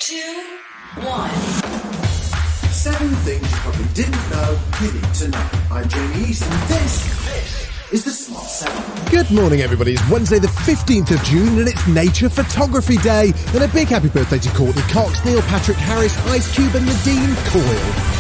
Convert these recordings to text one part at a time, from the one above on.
2, 1. 7 things you probably didn't know you need to know. I'm Jamie East, and this is the Smart 7. Good morning, everybody. It's Wednesday the 15th of June, and it's Nature Photography Day. And a big happy birthday to Courtney Cox, Neil Patrick Harris, Ice Cube and Nadine Coyle.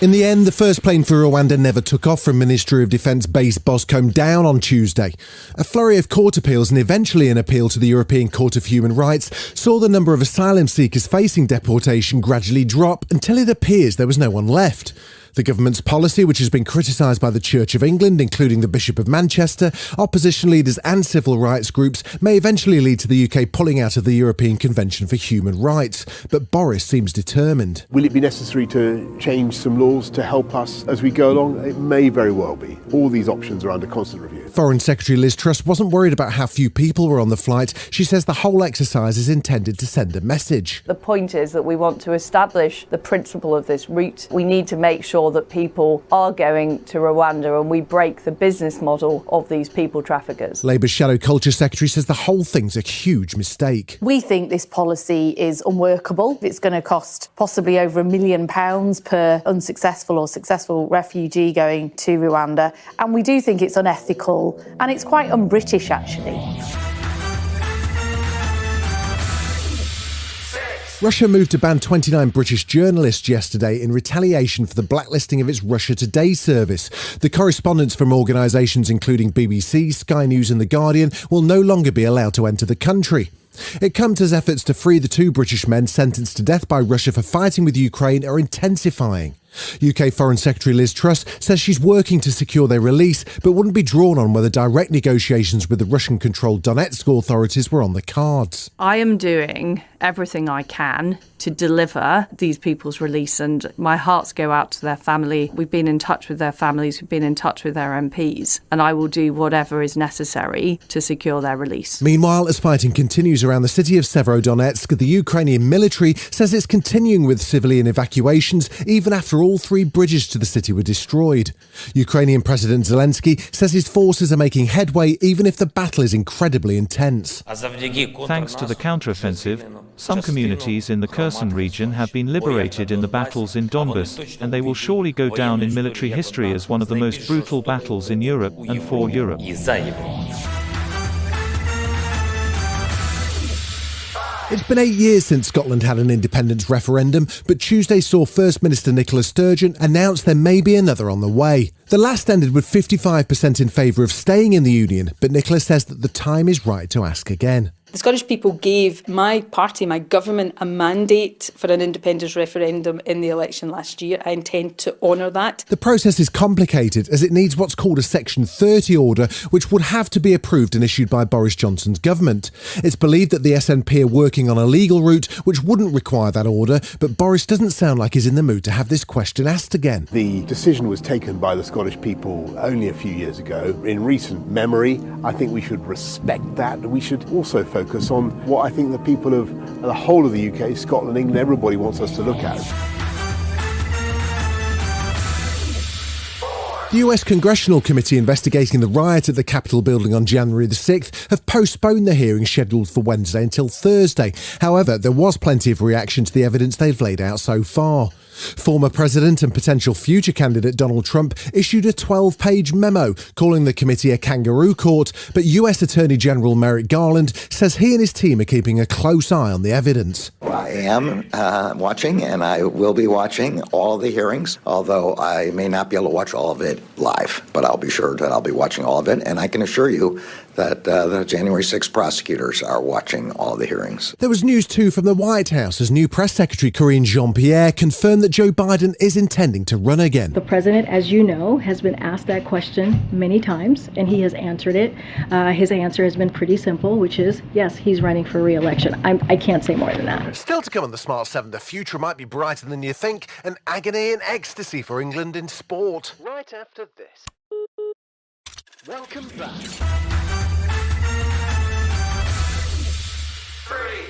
In the end, the first plane for Rwanda never took off from Ministry of Defence base Boscombe down on Tuesday. A flurry of court appeals and eventually an appeal to the European Court of Human Rights saw the number of asylum seekers facing deportation gradually drop until it appears there was no one left. The government's policy, which has been criticised by the Church of England, including the Bishop of Manchester, opposition leaders and civil rights groups, may eventually lead to the UK pulling out of the European Convention for Human Rights. But Boris seems determined. Will it be necessary to change some laws to help us as we go along? It may very well be. All these options are under constant review. Foreign Secretary Liz Truss wasn't worried about how few people were on the flight. She says the whole exercise is intended to send a message. The point is that we want to establish the principle of this route. We need to make sure that people are going to Rwanda and we break the business model of these people traffickers. Labour's Shadow Culture Secretary says the whole thing's a huge mistake. We think this policy is unworkable. It's going to cost possibly over £1 million per unsuccessful or successful refugee going to Rwanda. And we do think it's unethical and it's quite un-British, actually. Russia moved to ban 29 British journalists yesterday in retaliation for the blacklisting of its Russia Today service. The correspondents from organisations including BBC, Sky News and The Guardian will no longer be allowed to enter the country. It comes as efforts to free the 2 British men sentenced to death by Russia for fighting with Ukraine are intensifying. UK Foreign Secretary Liz Truss says she's working to secure their release, but wouldn't be drawn on whether direct negotiations with the Russian-controlled Donetsk authorities were on the cards. I am doing everything I can to deliver these people's release, and my hearts go out to their family. We've been in touch with their families, we've been in touch with their MPs, and I will do whatever is necessary to secure their release. Meanwhile, as fighting continues around the city of Severodonetsk, the Ukrainian military says it's continuing with civilian evacuations even after all 3 bridges to the city were destroyed. Ukrainian President Zelensky says his forces are making headway even if the battle is incredibly intense. Thanks to the counteroffensive, some communities in the Kherson region have been liberated in the battles in Donbas, and they will surely go down in military history as one of the most brutal battles in Europe and for Europe. It's been 8 years since Scotland had an independence referendum, but Tuesday saw First Minister Nicola Sturgeon announce there may be another on the way. The last ended with 55% in favour of staying in the Union, but Nicola says that the time is right to ask again. The Scottish people gave my party, my government, a mandate for an independence referendum in the election last year. I intend to honour that. The process is complicated as it needs what's called a Section 30 order, which would have to be approved and issued by Boris Johnson's government. It's believed that the SNP are working on a legal route which wouldn't require that order, but Boris doesn't sound like he's in the mood to have this question asked again. The decision was taken by the Scottish people only a few years ago. In recent memory, I think we should respect that. We should also focus on what I think the people of the whole of the UK, Scotland, England, everybody wants us to look at. The US Congressional Committee investigating the riot at the Capitol building on January the 6th have postponed the hearing scheduled for Wednesday until Thursday. However, there was plenty of reaction to the evidence they've laid out so far. Former President and potential future candidate Donald Trump issued a 12-page memo calling the committee a kangaroo court, but US Attorney General Merrick Garland says he and his team are keeping a close eye on the evidence. I am watching, and I will be watching all the hearings, although I may not be able to watch all of it live, but I'll be sure that I'll be watching all of it, and I can assure you that the January 6 prosecutors are watching all the hearings. There was news too from the White House as new press secretary Karine Jean-Pierre confirmed that Joe Biden is intending to run again. The president, as you know, has been asked that question many times and he has answered it. His answer has been pretty simple, which is yes, he's running for re-election. I can't say more than that. Still to come on the Smart 7, the future might be brighter than you think, and agony and ecstasy for England in sport. Right after this. Welcome back.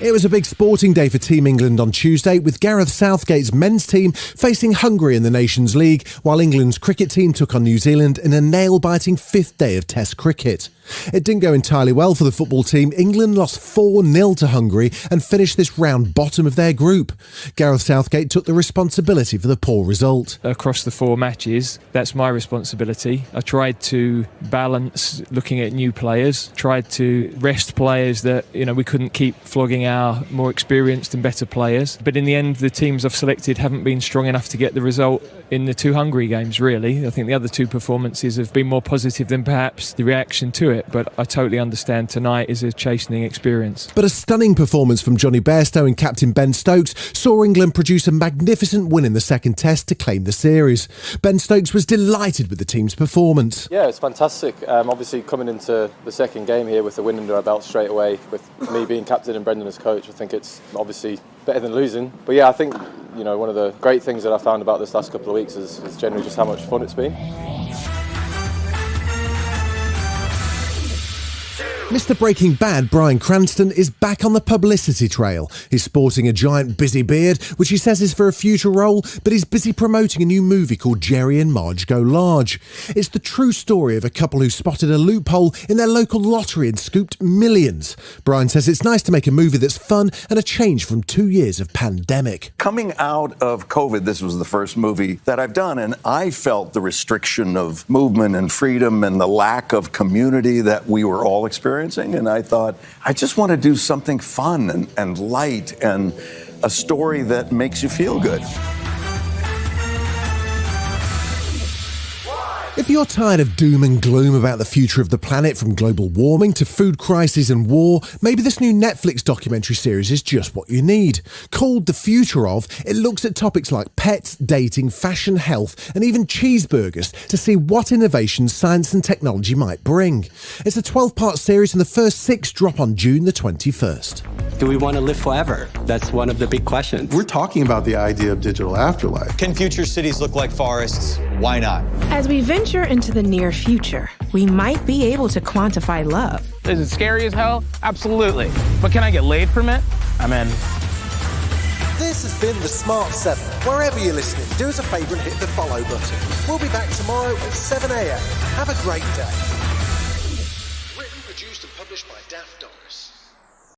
It was a big sporting day for Team England on Tuesday, with Gareth Southgate's men's team facing Hungary in the Nations League, while England's cricket team took on New Zealand in a nail-biting fifth day of Test cricket. It didn't go entirely well for the football team. England lost 4-0 to Hungary and finished this round bottom of their group. Gareth Southgate took the responsibility for the poor result. Across the 4 matches, that's my responsibility. I tried to balance looking at new players, tried to rest players that we couldn't keep flogging our more experienced and better players. But in the end, the teams I've selected haven't been strong enough to get the result in the 2 Hungary games, really. I think the other 2 performances have been more positive than perhaps the reaction to it, but I totally understand tonight is a chastening experience. But a stunning performance from Johnny Bairstow and captain Ben Stokes saw England produce a magnificent win in the second Test to claim the series. Ben Stokes was delighted with the team's performance. Yeah, it's fantastic. Obviously coming into the second game here with the win under our belt straight away, with me being captain and Brendan as coach, I think it's obviously better than losing. But yeah, I think one of the great things that I found about this last couple of weeks is generally just how much fun it's been. Mr. Breaking Bad, Bryan Cranston, is back on the publicity trail. He's sporting a giant busy beard, which he says is for a future role, but he's busy promoting a new movie called Jerry and Marge Go Large. It's the true story of a couple who spotted a loophole in their local lottery and scooped millions. Bryan says it's nice to make a movie that's fun and a change from 2 years of pandemic. Coming out of COVID, this was the first movie that I've done, and I felt the restriction of movement and freedom and the lack of community that we were all experiencing. And I thought, I just want to do something fun and light and a story that makes you feel good. If you're tired of doom and gloom about the future of the planet, from global warming to food crises and war, maybe this new Netflix documentary series is just what you need. Called The Future Of, it looks at topics like pets, dating, fashion, health, and even cheeseburgers to see what innovations science and technology might bring. It's a 12-part series and the first 6 drop on June the 21st. Do we want to live forever? That's one of the big questions. We're talking about the idea of digital afterlife. Can future cities look like forests? Why not? As we venture into the near future, we might be able to quantify love. Is it scary as hell? Absolutely. But can I get laid from it? I'm in. This has been The Smart 7. Wherever you're listening, do us a favour and hit the follow button. We'll be back tomorrow at 7 a.m. Have a great day. Written, produced and published by Daft Dog.